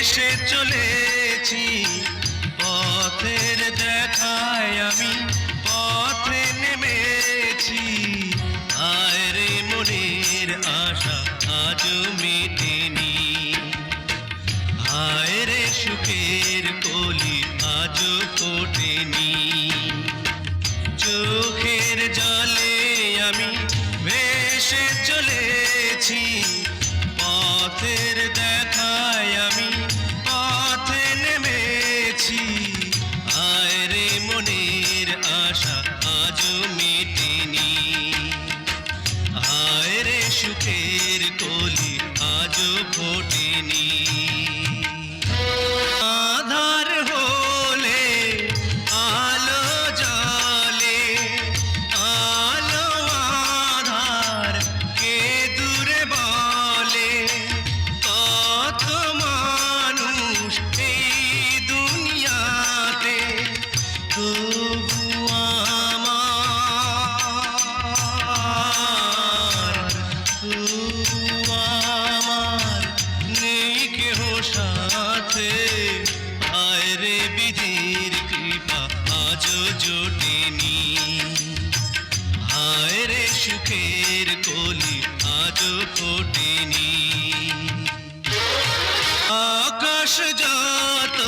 ভেসে চলেছি পথের দেখায় আমি পথে নেমেছি। আয় রে মনের আশা আজও মেটেনি, হায় রে সুখের কলি আজও ফোটেনি। চোখের জলে আমি ভেসে চলেছি পথের দেখায় আমি পথে নেমেছি। আয় রে মনের আশা আজও মেটেনি, হায় রে সুখের কলি আজও ফোটেনি। আধার হলে আলো জ্বলে, আলো আধার কে দূরে বলে। কত মানুষ এই দুনিয়াতে, তবু আমার নেই কেহ সাথে। হায় রে বিধির কৃপা আজও জোটেনি, হায় রে সুখের কলি আজও ফোটেনি। আকাশ যত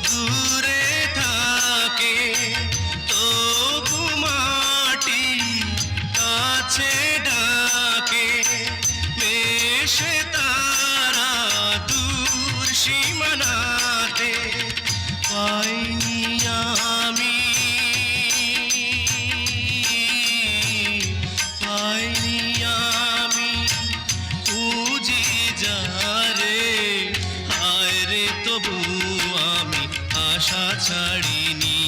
দূরে থাকে তবু মাটি কাছে ডাকে। মেশে তারা দূর সীমানাতে, পাইনি আমি পাইনি আমি খুঁজি যারে। হায় রে তবু আমি আশা ছাড়িনি,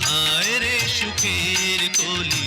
হায় রে সুখের কলি